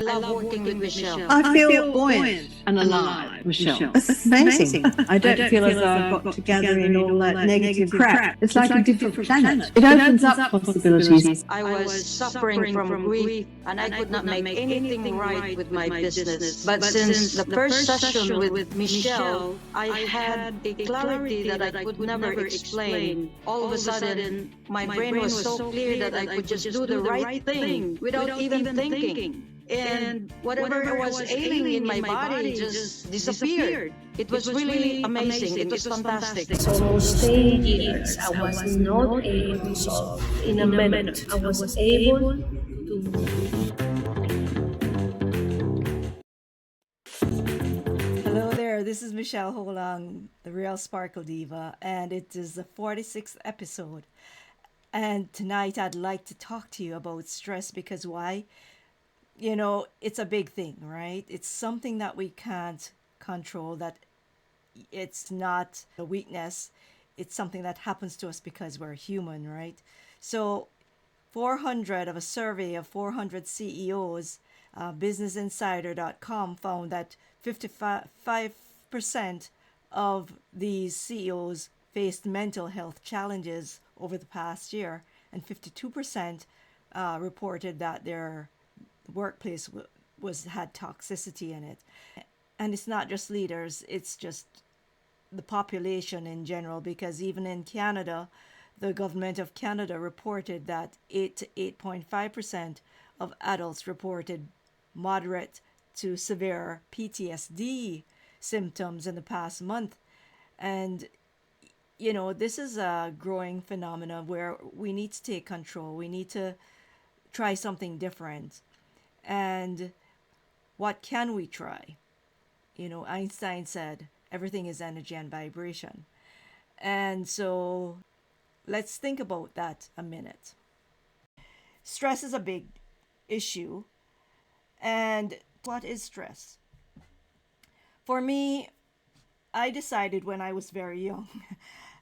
love working with Michelle. I feel buoyant and alive, Michelle. It's amazing. I don't feel as though I've got together in all that negative crap. It's like a different planet. It opens up possibilities. I was suffering from grief and I could not make anything right with my business. But since the first session with Michelle, I had a clarity that I could never explain. All of a sudden, my brain was so clear that I could just do the right thing without even thinking. And whatever was ailing in my body just disappeared. It was really amazing. It was fantastic. So almost 10 years, I was not able to solve in a minute. I was able to. Hello there, this is Michelle Holang, the Real Sparkle Diva, and it is the 46th episode. And tonight I'd like to talk to you about stress because why? You know, it's a big thing, right? It's something that we can't control, that it's not a weakness. It's something that happens to us because we're human, right? So 400 of a survey of 400 CEOs, BusinessInsider.com found that 55% of these CEOs faced mental health challenges over the past year, and 52% reported that their workplace had toxicity in it. And it's not just leaders, it's just the population in general, because even in Canada, the government of Canada reported that 8 to 8.5% of adults reported moderate to severe PTSD symptoms in the past month. And you know, this is a growing phenomenon where we need to take control. We need to try something different. And what can we try? You know, Einstein said, everything is energy and vibration. And so let's think about that a minute. Stress is a big issue. And what is stress? For me, I decided when I was very young,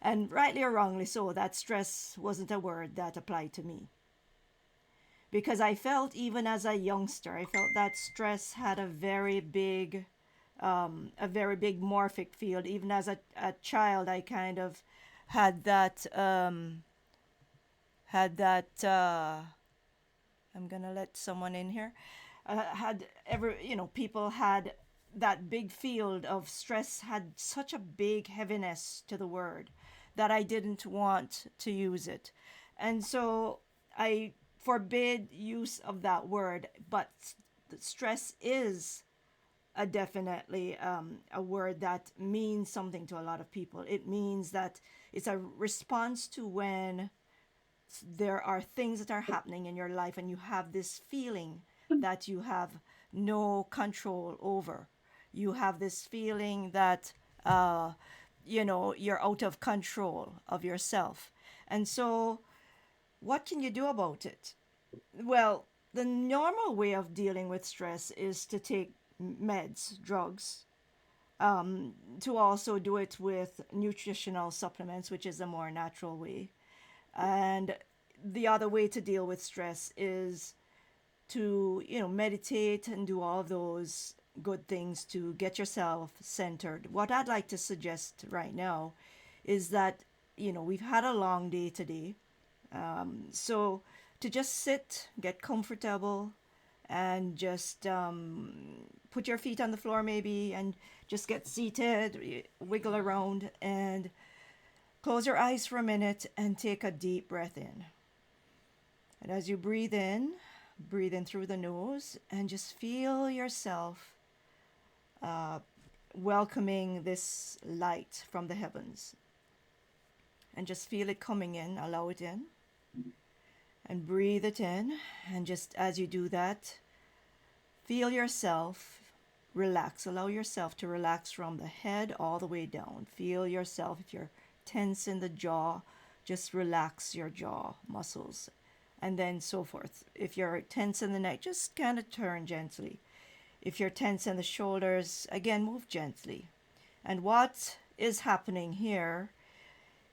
and rightly or wrongly so, that stress wasn't a word that applied to me. Because I felt, even as a youngster, I felt that stress had a very big morphic field. Even as a child, I kind of had that, I'm gonna let someone in here, people had that big field of stress, had such a big heaviness to the word that I didn't want to use it. And so I forbid use of that word, but stress is definitely a word that means something to a lot of people. It means that it's a response to when there are things that are happening in your life and you have this feeling that you have no control over. You have this feeling that you're out of control of yourself. And so what can you do about it? Well, the normal way of dealing with stress is to take meds, drugs, to also do it with nutritional supplements, which is a more natural way. And the other way to deal with stress is to, meditate and do all of those good things to get yourself centered. What I'd like to suggest right now is that, we've had a long day today. So to just sit, get comfortable, and just put your feet on the floor maybe, and just get seated, wiggle around, and close your eyes for a minute and take a deep breath in. And as you breathe in through the nose, and just feel yourself welcoming this light from the heavens. And just feel it coming in, allow it in. And breathe it in. And just as you do that, feel yourself relax. Allow yourself to relax from the head all the way down. Feel yourself, if you're tense in the jaw, just relax your jaw muscles. And then so forth. If you're tense in the neck, just kind of turn gently. If you're tense in the shoulders, again, move gently. And what is happening here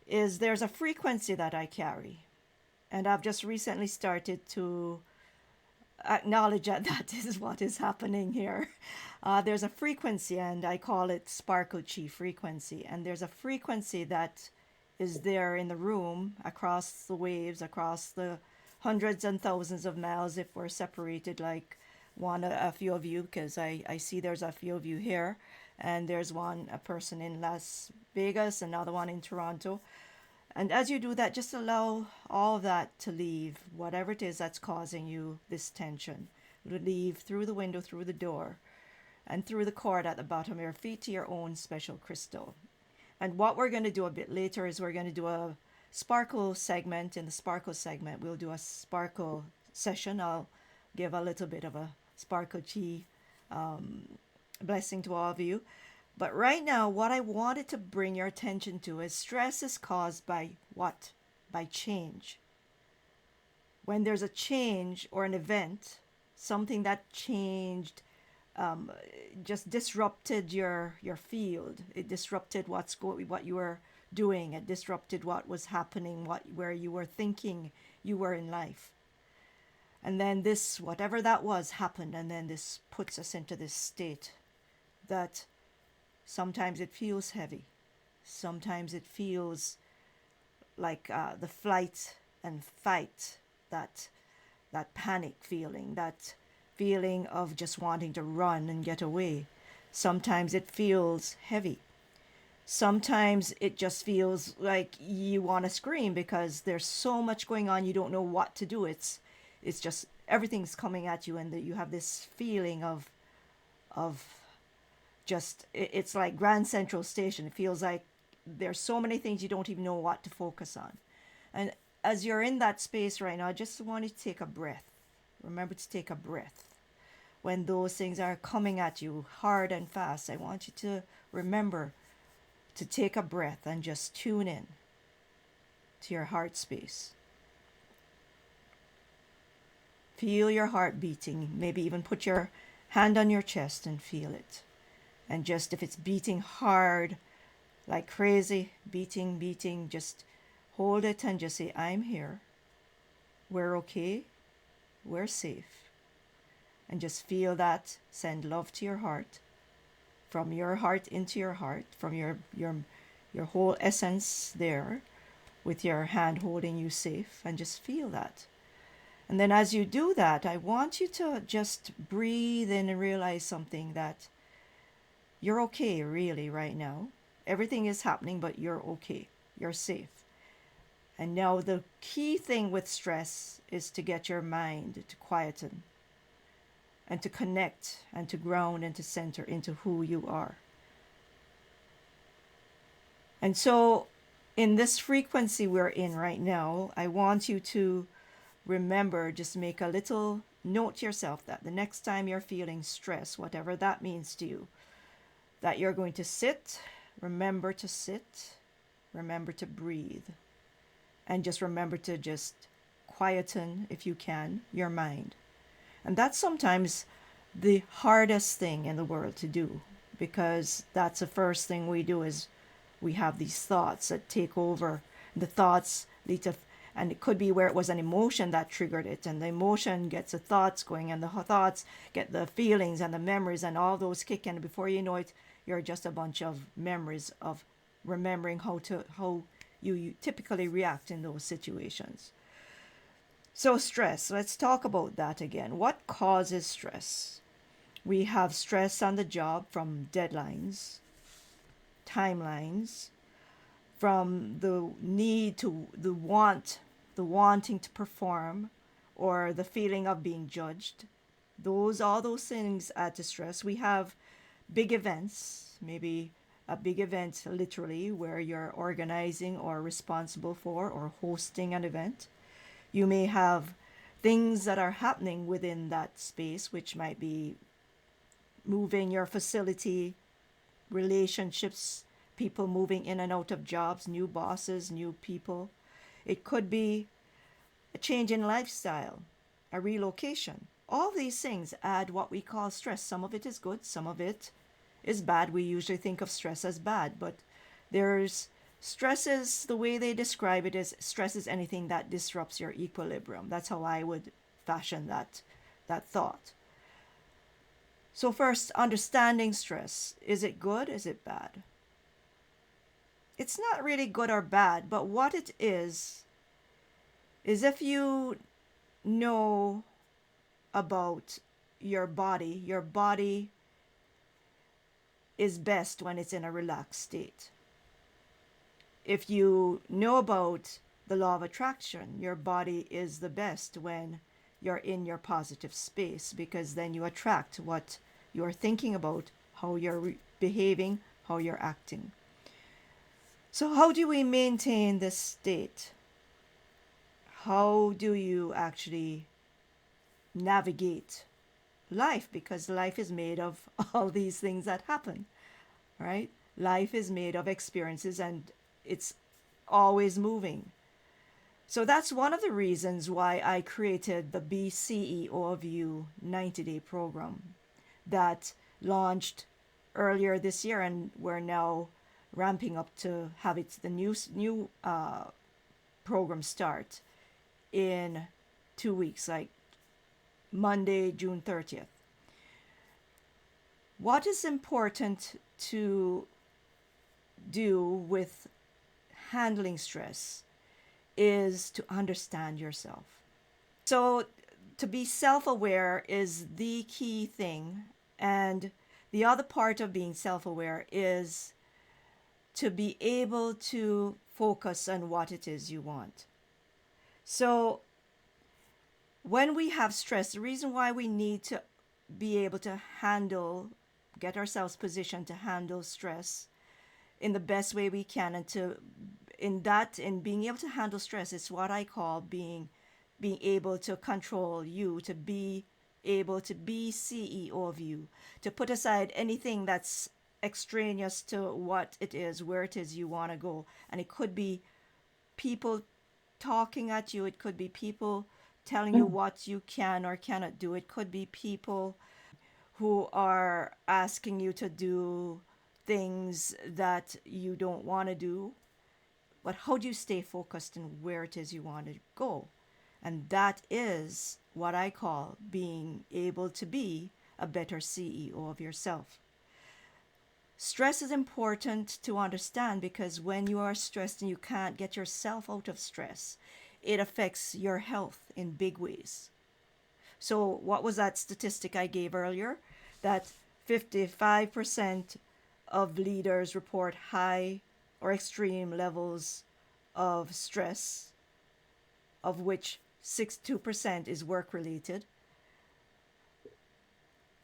is there's a frequency that I carry. And I've just recently started to acknowledge that that is what is happening here. There's a frequency, and I call it sparkle chi frequency. And there's a frequency that is there in the room across the waves, across the hundreds and thousands of miles if we're separated like a few of you, because I see there's a few of you here, and there's a person in Las Vegas, another one in Toronto. And as you do that, just allow all of that to leave, whatever it is that's causing you this tension, to leave through the window, through the door, and through the cord at the bottom of your feet to your own special crystal. And what we're going to do a bit later is we're going to do a sparkle segment. In the sparkle segment, we'll do a sparkle session. I'll give a little bit of a sparkle chi blessing to all of you. But right now, what I wanted to bring your attention to is stress is caused by what? By change. When there's a change or an event, something that changed, just disrupted your field. It disrupted what you were doing. It disrupted what was happening, where you were thinking you were in life. And then this, whatever that was, happened, and then this puts us into this state that sometimes it feels heavy. Sometimes it feels like the flight and fight, that panic feeling, that feeling of just wanting to run and get away. Sometimes it feels heavy. Sometimes it just feels like you want to scream because there's so much going on, you don't know what to do. It's just everything's coming at you, and that you have this feeling of just, it's like Grand Central Station. It feels like there's so many things you don't even know what to focus on. And as you're in that space right now, I just want you to take a breath. Remember to take a breath. When those things are coming at you hard and fast, I want you to remember to take a breath and just tune in to your heart space. Feel your heart beating. Maybe even put your hand on your chest and feel it. And just, if it's beating hard, like crazy, beating, just hold it and just say, I'm here. We're okay. We're safe. And just feel that. Send love to your heart. From your heart into your heart. From your whole essence there. With your hand holding you safe. And just feel that. And then as you do that, I want you to just breathe in and realize something, that you're okay really right now. Everything is happening, but you're okay. You're safe. And now the key thing with stress is to get your mind to quieten and to connect and to ground and to center into who you are. And so in this frequency we're in right now, I want you to remember, just make a little note to yourself that the next time you're feeling stress, whatever that means to you, that you're going to sit, remember to sit, remember to breathe, and just remember to just quieten, if you can, your mind. And that's sometimes the hardest thing in the world to do, because that's the first thing we do is we have these thoughts that take over. The thoughts lead to, and it could be where it was an emotion that triggered it, and the emotion gets the thoughts going, and the thoughts get the feelings and the memories, and all those kick in. Before you know it, you're just a bunch of memories of remembering how you typically react in those situations. So stress, let's talk about that again. What causes stress? We have stress on the job from deadlines, timelines, from the need to, the wanting to perform, or the feeling of being judged. All those things add to stress. We have big events, maybe a big event literally where you're organizing or responsible for or hosting an event. You may have things that are happening within that space, which might be moving your facility, relationships, people moving in and out of jobs, new bosses, new people. It could be a change in lifestyle, a relocation. All these things add what we call stress. Some of it is good, some of it is bad. We usually think of stress as bad, but there's stresses, the way they describe it is stress is anything that disrupts your equilibrium. That's how I would fashion that that thought. So first, understanding stress. Is it good? Is it bad? It's not really good or bad, but what it is if you know about your body is best when it's in a relaxed state. If you know about the law of attraction, your body is the best when you're in your positive space, because then you attract what you're thinking about, how you're behaving, how you're acting. So how do we maintain this state? How do you actually navigate life? Because life is made of all these things that happen, right? Life is made of experiences, and it's always moving. So that's one of the reasons why I created the Be CEO of You 90-day program that launched earlier this year, and we're now ramping up to have the new program start in 2 weeks, like Monday, June 30th. What is important to do with handling stress is to understand yourself. So to be self-aware is the key thing, and the other part of being self-aware is to be able to focus on what it is you want. So when we have stress, the reason why we need to be able to get ourselves positioned to handle stress in the best way we can, and in being able to handle stress, is what I call being able to control you, to be able to be CEO of you, to put aside anything that's extraneous to what it is, where it is you want to go. And it could be people talking at you, it could be people telling you what you can or cannot do, it could be people who are asking you to do things that you don't want to do. But how do you stay focused on where it is you want to go? And that is what I call being able to be a better CEO of yourself. Stress is important to understand, because when you are stressed and you can't get yourself out of stress, it affects your health in big ways. So what was that statistic I gave earlier? That 55% of leaders report high or extreme levels of stress, of which 62% is work-related.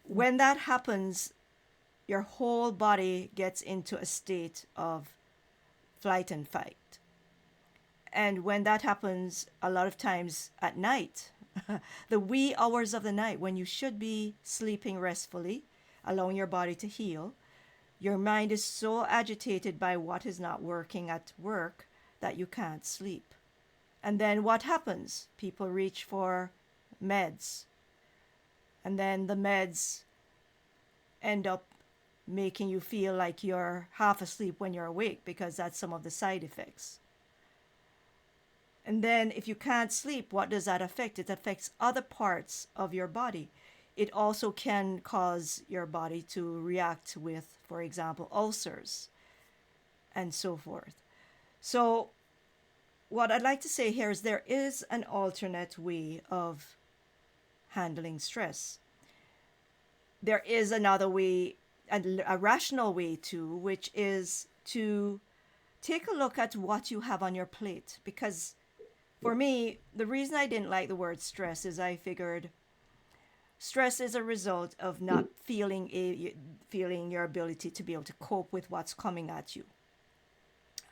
When that happens, your whole body gets into a state of flight and fight. And when that happens, a lot of times at night, the wee hours of the night, when you should be sleeping restfully, allowing your body to heal, your mind is so agitated by what is not working at work that you can't sleep. And then what happens? People reach for meds. And then the meds end up making you feel like you're half asleep when you're awake, because that's some of the side effects. And then if you can't sleep, what does that affect? It affects other parts of your body. It also can cause your body to react with, for example, ulcers and so forth. So what I'd like to say here is there is an alternate way of handling stress. There is another way, a rational way too, which is to take a look at what you have on your plate. Because for me, the reason I didn't like the word stress is I figured stress is a result of not feeling your ability to be able to cope with what's coming at you.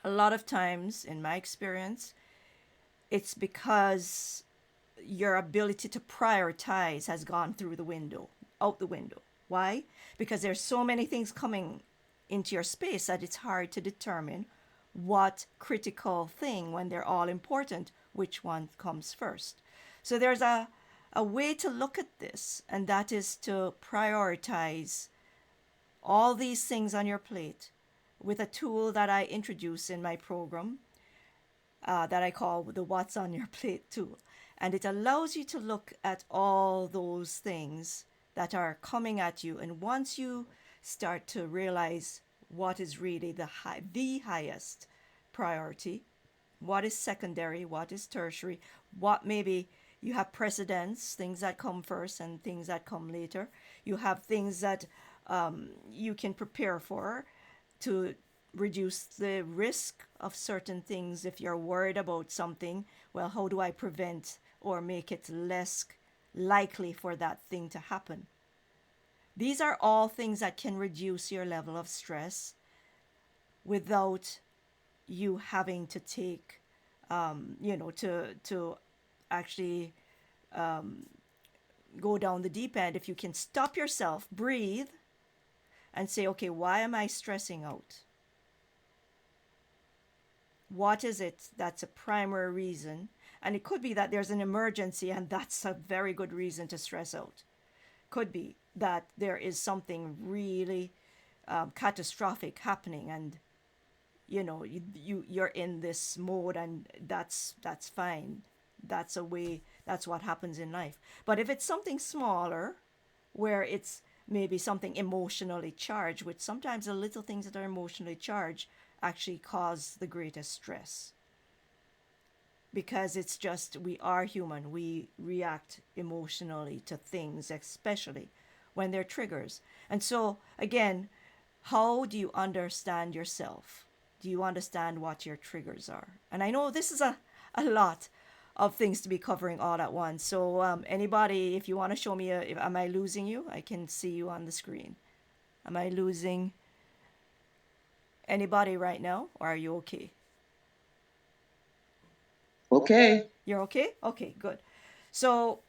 A lot of times, in my experience, it's because your ability to prioritize has gone out the window. Why? Because there's so many things coming into your space that it's hard to determine what critical thing, when they're all important, which one comes first. So there's a way to look at this, and that is to prioritize all these things on your plate with a tool that I introduce in my program that I call the What's on Your Plate tool. And it allows you to look at all those things that are coming at you. And once you start to realize what is really the highest priority, what is secondary, what is tertiary, what maybe you have precedents, things that come first and things that come later. You have things that you can prepare for to reduce the risk of certain things. If you're worried about something, well, how do I prevent or make it less likely for that thing to happen? These are all things that can reduce your level of stress without you having to take, to actually go down the deep end. If you can stop yourself, breathe, and say, okay, why am I stressing out? What is it that's a primary reason? And it could be that there's an emergency, and that's a very good reason to stress out. Could be that there is something really catastrophic happening, and you're in this mode, and that's fine. That's a way. That's what happens in life. But if it's something smaller, where it's maybe something emotionally charged, which sometimes the little things that are emotionally charged actually cause the greatest stress, because it's just, we are human. We react emotionally to things, especially when they're triggers. And so again, how do you understand yourself? Do you understand what your triggers are? And I know this is a lot of things to be covering all at once. So anybody, if you want to show me, am I losing you? I can see you on the screen. Am I losing anybody right now, or are you okay? Okay. You're okay? Okay, good. So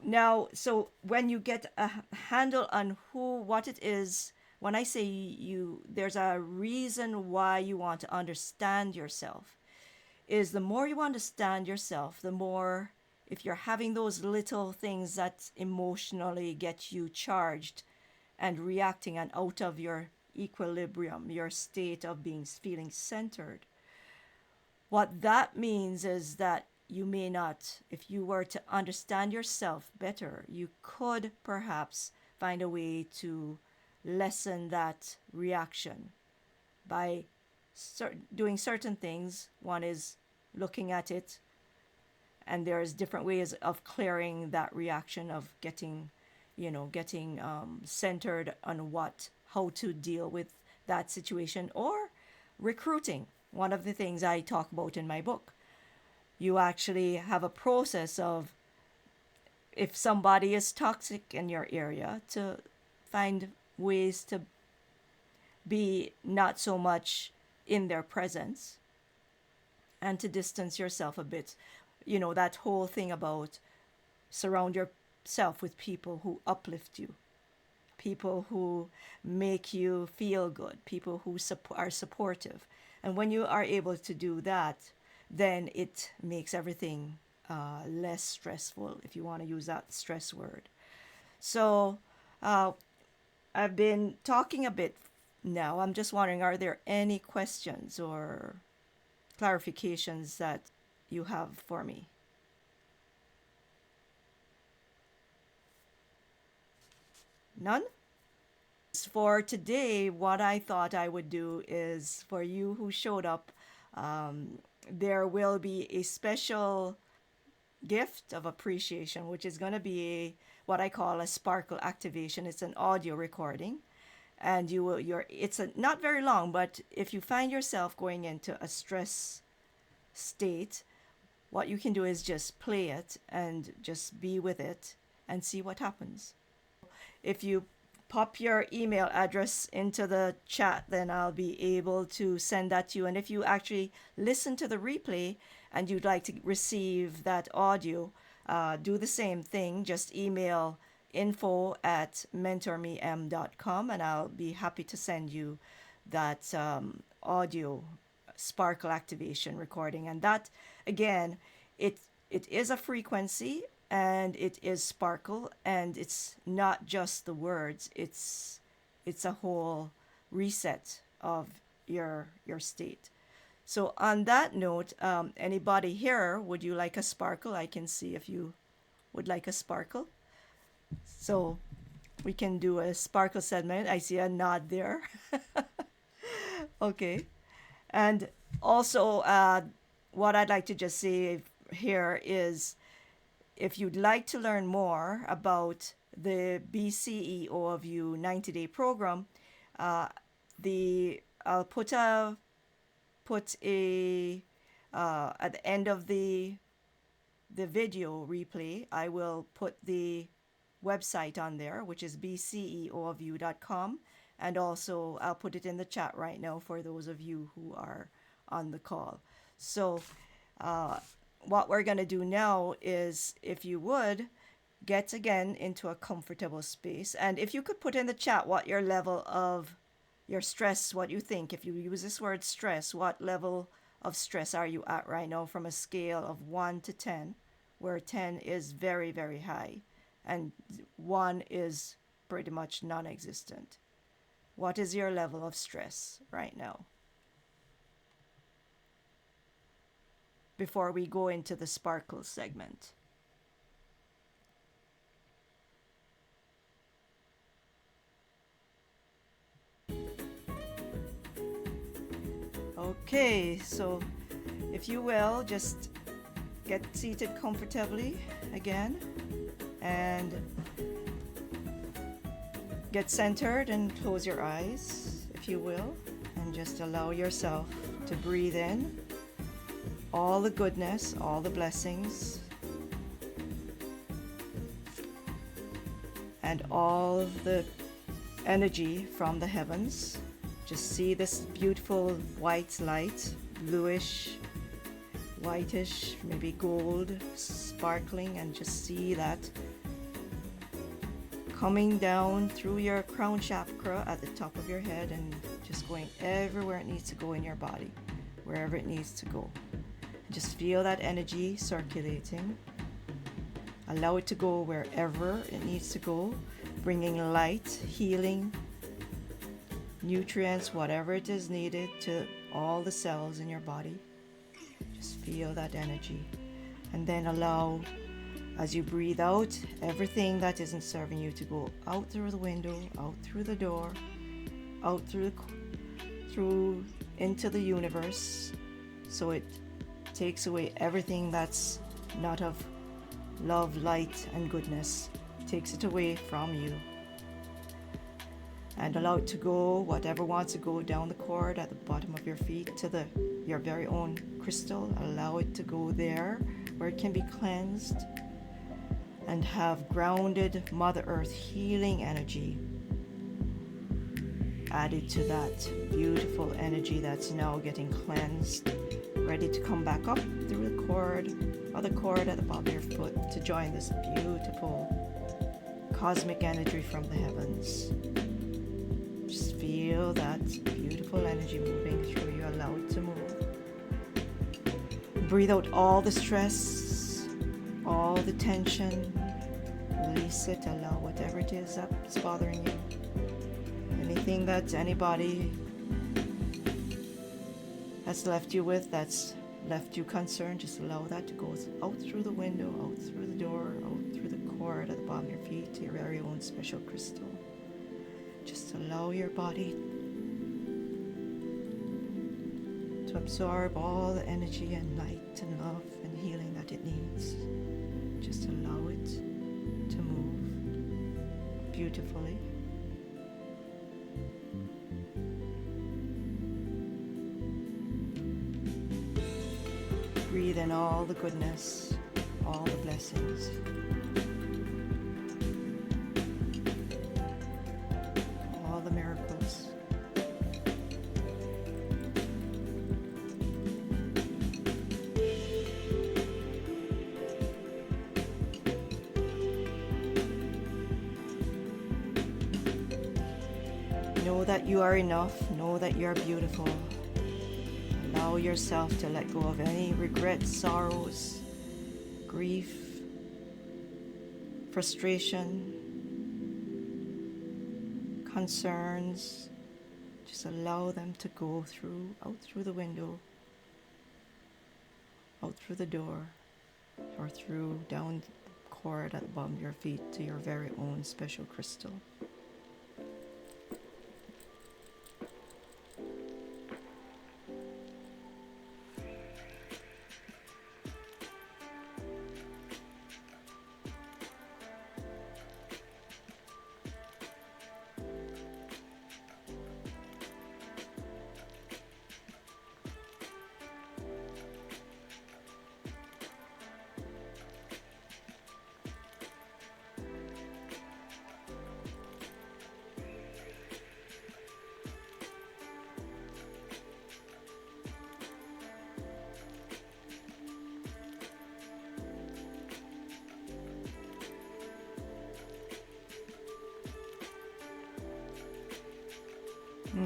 now, so when you get a handle on what it is, when I say there's a reason why you want to understand yourself, is the more you understand yourself, the more, if you're having those little things that emotionally get you charged and reacting and out of your equilibrium, your state of feeling centered, what that means is that you may not, if you were to understand yourself better, you could perhaps find a way to lessen that reaction by doing certain things. One is looking at it, and there's different ways of clearing that reaction, of getting centered on how to deal with that situation. Or recruiting, one of the things I talk about in my book. You actually have a process of, if somebody is toxic in your area, to find ways to be not so much in their presence and to distance yourself a bit. That whole thing about surround yourself with people who uplift you, people who make you feel good, people who are supportive. And when you are able to do that, then it makes everything less stressful, if you want to use that stress word. So I've been talking a bit now. I'm just wondering, are there any questions or clarifications that you have for me? None? For today, what I thought I would do is, for you who showed up, there will be a special gift of appreciation, which is going to be what I call a sparkle activation. It's an audio recording, and it's not very long, but if you find yourself going into a stress state, what you can do is just play it and just be with it and see what happens. If you pop your email address into the chat, then I'll be able to send that to you. And if you actually listen to the replay and you'd like to receive that audio, do the same thing. Just email info@mentormem.com, and I'll be happy to send you that audio sparkle activation recording. And that, again, it is a frequency, and it is sparkle, and it's not just the words, it's a whole reset of your state. So on that note, anybody here, would you like a sparkle? I can see if you would like a sparkle. So we can do a sparkle segment. I see a nod there. Okay. And also, what I'd like to just say here is if you'd like to learn more about the BCEO of You 90-day program, I'll put a at the end of the video replay, I will put the website on there, which is bceofyou.com, and also I'll put it in the chat right now for those of you who are on the call. So what we're going to do now is, if you would, get again into a comfortable space, and if you could put in the chat what your level of your stress, what you think, if you use this word stress, what level of stress are you at right now from a scale of 1 to 10, where 10 is very, very high and 1 is pretty much non-existent. What is your level of stress right now? Before we go into the sparkle segment. Okay, so if you will, just get seated comfortably again and get centered and close your eyes, if you will, and just allow yourself to breathe in all the goodness, all the blessings, and all the energy from the heavens. Just see this beautiful white light, bluish, whitish, maybe gold, sparkling, and just see that coming down through your crown chakra at the top of your head and just going everywhere it needs to go in your body, wherever it needs to go. Just feel that energy circulating. Allow it to go wherever it needs to go, bringing light, healing, nutrients, whatever it is needed to all the cells in your body. Just feel that energy. And then allow, as you breathe out, everything that isn't serving you to go out through the window, out through the door, out through into the universe. So it takes away everything that's not of love, light, and goodness. Takes it away from you. And allow it to go, whatever wants to go down the cord at the bottom of your feet to your very own crystal. Allow it to go there where it can be cleansed and have grounded Mother Earth healing energy added to that beautiful energy that's now getting cleansed, ready to come back up through the cord, other cord at the bottom of your foot to join this beautiful cosmic energy from the heavens. Just feel that beautiful energy moving through you. Allow it to move. Breathe out all the stress, all the tension. Release it. Allow whatever it is that's bothering you. Anything that anybody has left you with, that's left you concerned, just allow that to go out through the window, out through the door, out through the cord at the bottom of your feet to your very own special crystal. Just allow your body to absorb all the energy and light and love and healing that it needs. Just allow it to move beautifully. Breathe in all the goodness, all the blessings. All the miracles. Know that you are enough. Know that you are beautiful. Allow yourself to let go of any regrets, sorrows, grief, frustration, concerns. Just allow them to go out through the window out through the door or through down the cord at the bottom of your feet to your very own special crystal.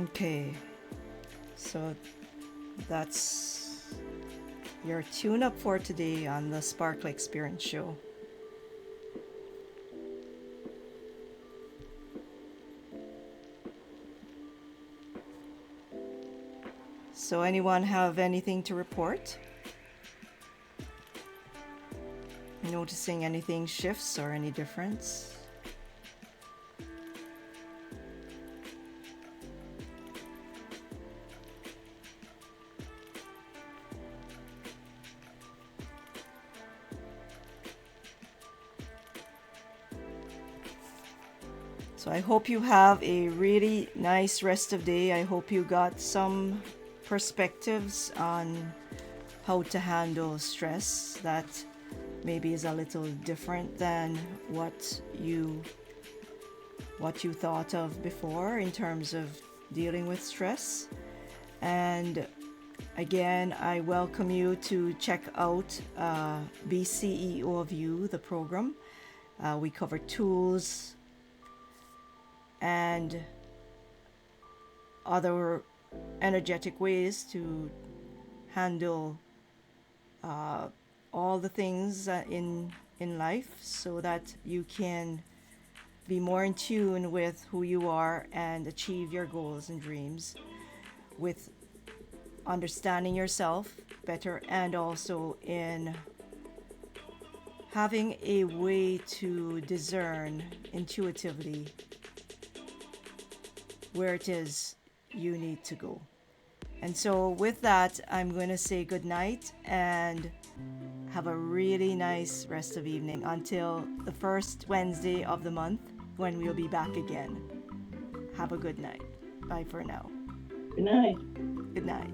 Okay, so that's your tune up for today on the Sparkle Experience Show. So anyone have anything to report? Noticing anything shifts or any difference? So I hope you have a really nice rest of day. I hope you got some perspectives on how to handle stress that maybe is a little different than what you thought of before in terms of dealing with stress. And again, I welcome you to check out Be CEO of You, the program. We cover tools and other energetic ways to handle all the things in life so that you can be more in tune with who you are and achieve your goals and dreams with understanding yourself better, and also in having a way to discern intuitively where it is you need to go. And so with that, I'm going to say good night and have a really nice rest of evening until the first Wednesday of the month when we'll be back again. Have a good night. Bye for now. Good night. Good night.